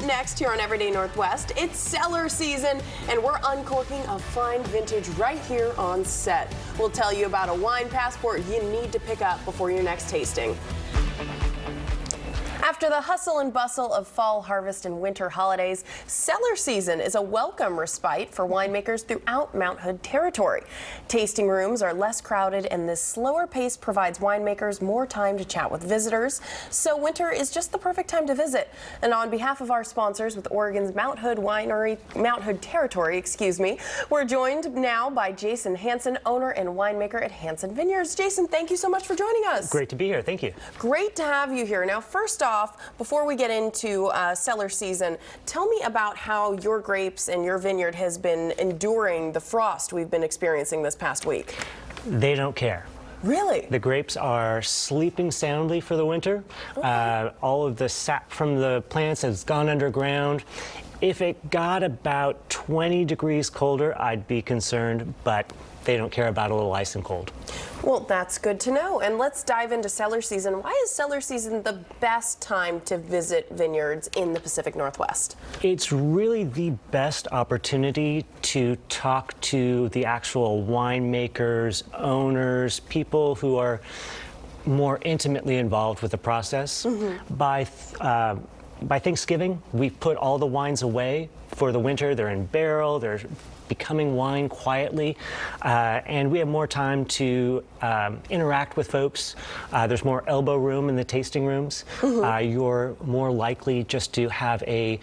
next here on Everyday Northwest, it's cellar season, and we're uncorking a fine vintage right here on set. We'll tell you about a wine passport you need to pick up before your next tasting. After the hustle and bustle of fall harvest and winter holidays, cellar season is a welcome respite for winemakers throughout Mount Hood territory. Tasting rooms are less crowded, and this slower pace provides winemakers more time to chat with visitors. So winter is just the perfect time to visit. And on behalf of our sponsors with Oregon's Mount Hood territory, we're joined now by Jason Hanson, owner and winemaker at Hanson Vineyards. Jason, thank you so much for joining us. Great to be here. Thank you. Great to have you here. Now, first off, before we get into cellar season, tell me about how your grapes and your vineyard has been enduring the frost we've been experiencing this past week. They don't care. Really? The grapes are sleeping soundly for the winter. Okay. All of the sap from the plants has gone underground. If it got about 20 degrees colder, I'd be concerned, but they don't care about a little ice and cold. Well, that's good to know. And let's dive into cellar season. Why is cellar season the best time to visit vineyards in the Pacific Northwest? It's really the best opportunity to talk to the actual winemakers, owners, people who are more intimately involved with the process. Mm-hmm. By Thanksgiving, we've put all the wines away for the winter. They're in barrel, they're becoming wine quietly, and we have more time to interact with folks. There's more elbow room in the tasting rooms. Mm-hmm. You're more likely just to have a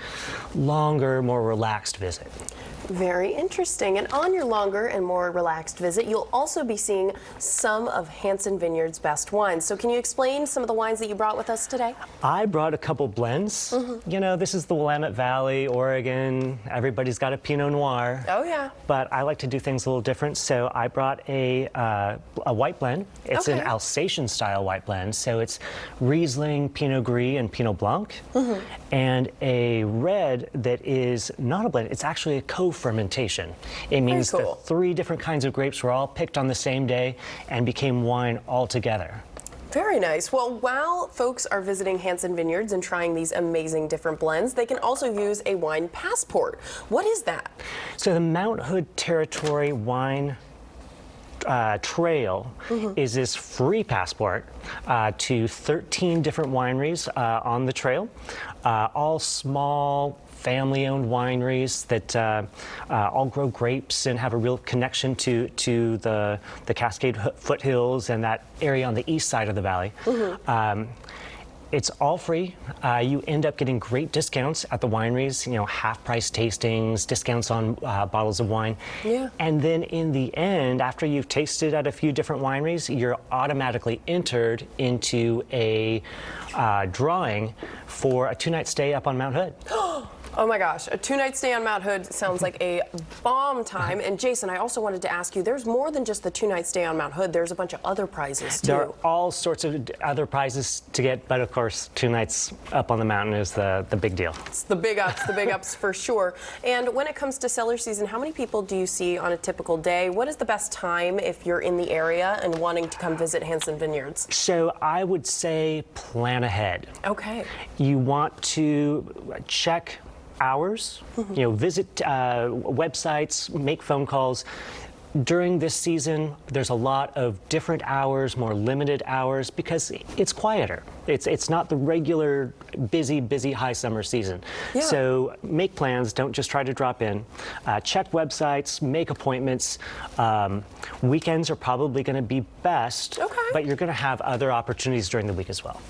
longer, more relaxed visit. Very interesting. And on your longer and more relaxed visit, you'll also be seeing some of Hanson Vineyards' best wines. So can you explain some of the wines that you brought with us today? I brought a couple blends. Mm-hmm. You know, this is the Willamette Valley, Oregon. Everybody's got a Pinot Noir. Oh, yeah. But I like to do things a little different. So I brought a white blend. It's an Alsatian-style white blend. So it's Riesling, Pinot Gris, and Pinot Blanc. Mm-hmm. And a red that is not a blend. It's actually a co-fermentation. It means the three different kinds of grapes were all picked on the same day and became wine all together. Very nice. Well, while folks are visiting Hanson Vineyards and trying these amazing different blends, they can also use a wine passport. What is that? So the Mount Hood Territory Wine Trail is this free passport to 13 different wineries on the trail, all small family-owned wineries that all grow grapes and have a real connection to the Cascade foothills and that area on the east side of the valley. Mm-hmm. It's all free. You end up getting great discounts at the wineries, you know, half-price tastings, discounts on bottles of wine. Yeah. And then in the end, after you've tasted at a few different wineries, you're automatically entered into a drawing for a two-night stay up on Mount Hood. Oh my gosh, a two-night stay on Mount Hood sounds like a bomb time. And Jason, I also wanted to ask you, there's more than just the two-night stay on Mount Hood. There's a bunch of other prizes too. There are all sorts of other prizes to get, but of course, 2 nights up on the mountain is the big deal. It's the big ups for sure. And when it comes to cellar season, how many people do you see on a typical day? What is the best time if you're in the area and wanting to come visit Hanson Vineyards? So I would say plan ahead. Okay. You want to check hours, you know, visit websites, make phone calls. During this season, there's a lot of different hours, more limited hours, because it's quieter. It's not the regular busy high summer season. Yeah. So make plans, don't just try to drop in. Check websites, make appointments. Weekends are probably going to be best, but you're going to have other opportunities during the week as well.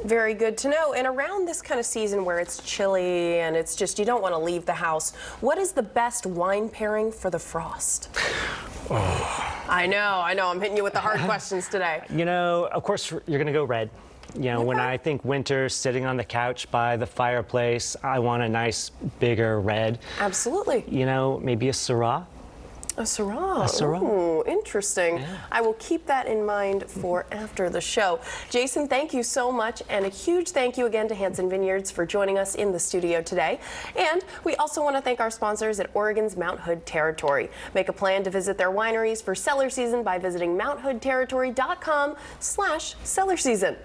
Very good to know. And around this kind of season where it's chilly and it's just, you don't want to leave the house, what is the best wine pairing for the frost? Oh. I know, I'm hitting you with the hard questions today. You know, of course, you're going to go red. You know, when I think winter, sitting on the couch by the fireplace, I want a nice, bigger red. Absolutely. You know, maybe a Syrah. A Syrah. A Syrah. Ooh, interesting. Yeah. I will keep that in mind for after the show. Jason, thank you so much, and a huge thank you again to Hanson Vineyards for joining us in the studio today. And we also want to thank our sponsors at Oregon's Mount Hood Territory. Make a plan to visit their wineries for cellar season by visiting mounthoodterritory.com/cellar season.